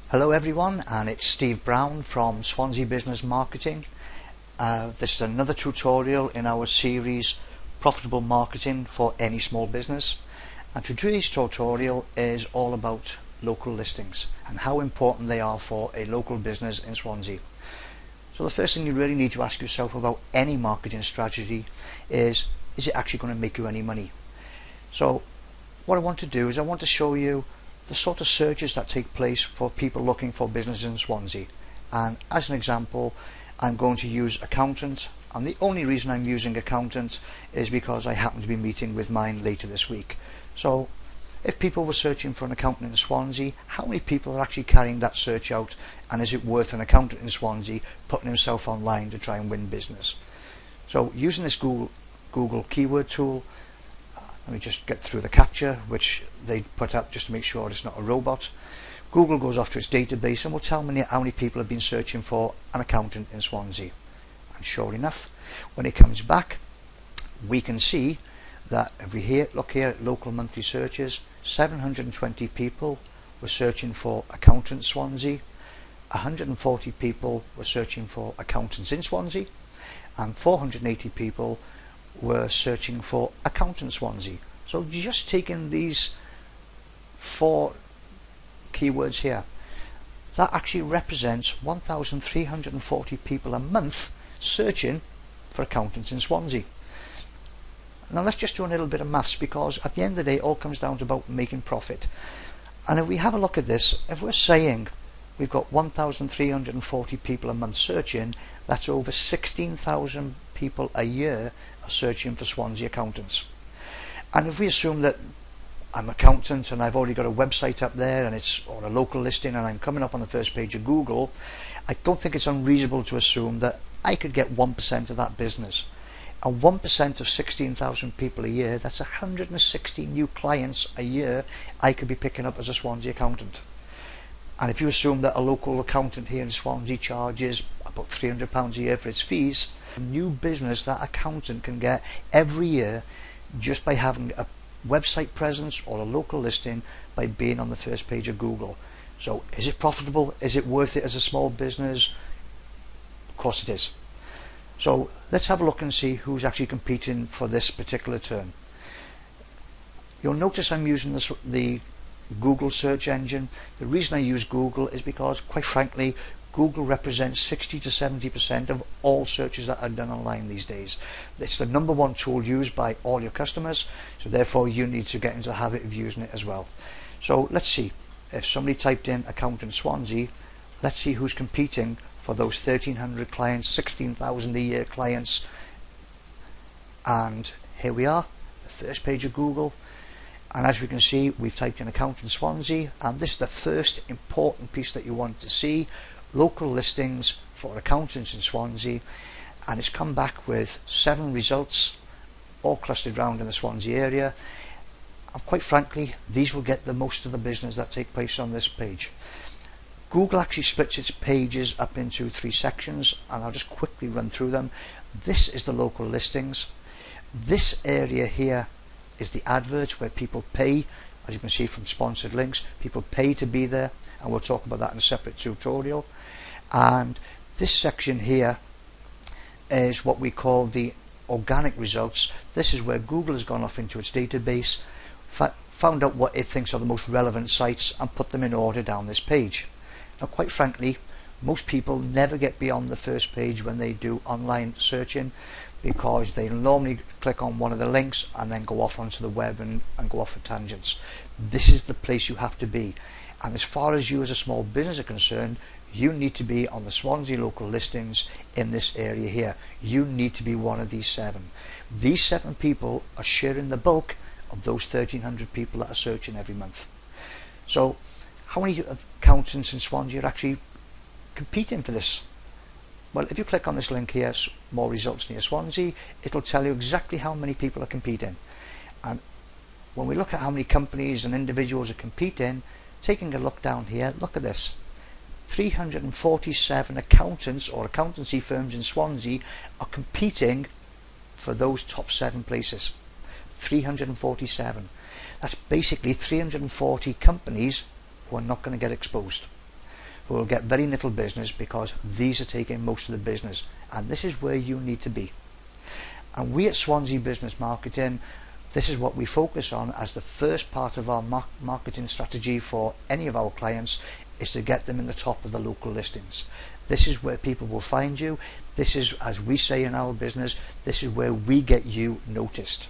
Hello everyone, and it's Steve Brown from Swansea Business Marketing. This is another tutorial in our series Profitable Marketing for Any Small Business, and today's tutorial is all about local listings and how important they are for a local business in Swansea. So the first thing you really need to ask yourself about any marketing strategy is it actually going to make you any money? So what I want to do is I want to show you the sort of searches that take place for people looking for business in Swansea. And as an example, I'm going to use accountant, and the only reason I'm using accountant is because I happen to be meeting with mine later this week. So if people were searching for an accountant in Swansea, how many people are actually carrying that search out, and is it worth an accountant in Swansea putting himself online to try and win business? So using this Google keyword tool, let me just get through the captcha which they put up just to make sure it's not a robot. Google goes off to its database and will tell me how many people have been searching for an accountant in Swansea. And sure enough, when it comes back, we can see that if we look here at local monthly searches, 720 people were searching for accountant Swansea, 140 people were searching for accountants in Swansea, and 480 people were searching for accountant Swansea. So just taking these 4 keywords here, that actually represents 1,340 people a month searching for accountants in Swansea. Now let's just do a little bit of maths, because at the end of the day it all comes down to about making profit. And if we have a look at this, if we're saying we've got 1,340 people a month searching, that's over 16,000 people a year are searching for Swansea accountants. And if we assume that I'm an accountant and I've already got a website up there and it's or a local listing and I'm coming up on the first page of Google, I don't think it's unreasonable to assume that I could get 1% of that business. And 1% of 16,000 people a year, that's 160 new clients a year I could be picking up as a Swansea accountant. And if you assume that a local accountant here in Swansea charges about £300 a year for its fees, a new business that accountant can get every year just by having a website presence or a local listing, by being on the first page of Google. So is it profitable? Is it worth it as a small business? Of course it is. So let's have a look and see who's actually competing for this particular term. You'll notice I'm using the Google search engine. The reason I use Google is because, quite frankly, Google represents 60 to 70% of all searches that are done online these days. It's the #1 tool used by all your customers, so therefore you need to get into the habit of using it as well. So let's see, if somebody typed in accountant Swansea, let's see who's competing for those 1,300 clients, 16,000 a year clients. And here we are, the first page of Google. And as we can see, we've typed in accountant Swansea, and this is the first important piece that you want to see: local listings for accountants in Swansea. And it's come back with 7 results, all clustered around in the Swansea area. And quite frankly, these will get the most of the business that take place on this page. Google actually splits its pages up into 3 sections, and I'll just quickly run through them. This is the local listings. This area here is the adverts, where people pay. As you can see from sponsored links, people pay to be there, and we'll talk about that in a separate tutorial. And this section here is what we call the organic results. This is where Google has gone off into its database, found out what it thinks are the most relevant sites, and put them in order down this page. Now, quite frankly, most people never get beyond the first page when they do online searching, because they normally click on one of the links and then go off onto the web and go off at tangents. This is the place you have to be. And as far as you as a small business are concerned, you need to be on the Swansea local listings in this area here. You need to be one of these 7. These 7 people are sharing the bulk of those 1,300 people that are searching every month. So how many accountants in Swansea are actually competing for this? Well, if you click on this link here, more results near Swansea, it'll tell you exactly how many people are competing. And when we look at how many companies and individuals are competing, taking a look down here, look at this. 347 accountants or accountancy firms in Swansea are competing for those top 7 places. 347. That's basically 340 companies who are not going to get exposed, who will get very little business because these are taking most of the business, and this is where you need to be. And we at Swansea Business Marketing, this is what we focus on as the first part of our marketing strategy for any of our clients, is to get them in the top of the local listings. This is where people will find you. This is, as we say in our business, this is where we get you noticed.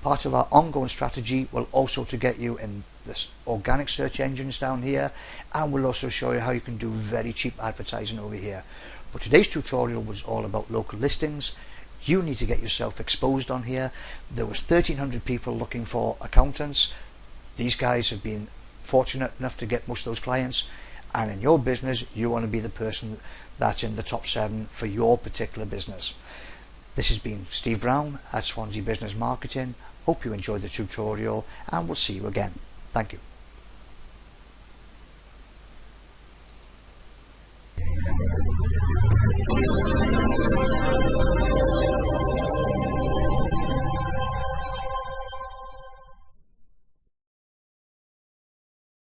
Part of our ongoing strategy will also to get you in this organic search engines down here, and we'll also show you how you can do very cheap advertising over here. But today's tutorial was all about local listings. You need to get yourself exposed on here. There was 1,300 people looking for accountants. These guys have been fortunate enough to get most of those clients, and in your business you want to be the person that's in the top 7 for your particular business. This has been Steve Brown at Swansea Business Marketing. Hope you enjoyed the tutorial, and we'll see you again. Thank you.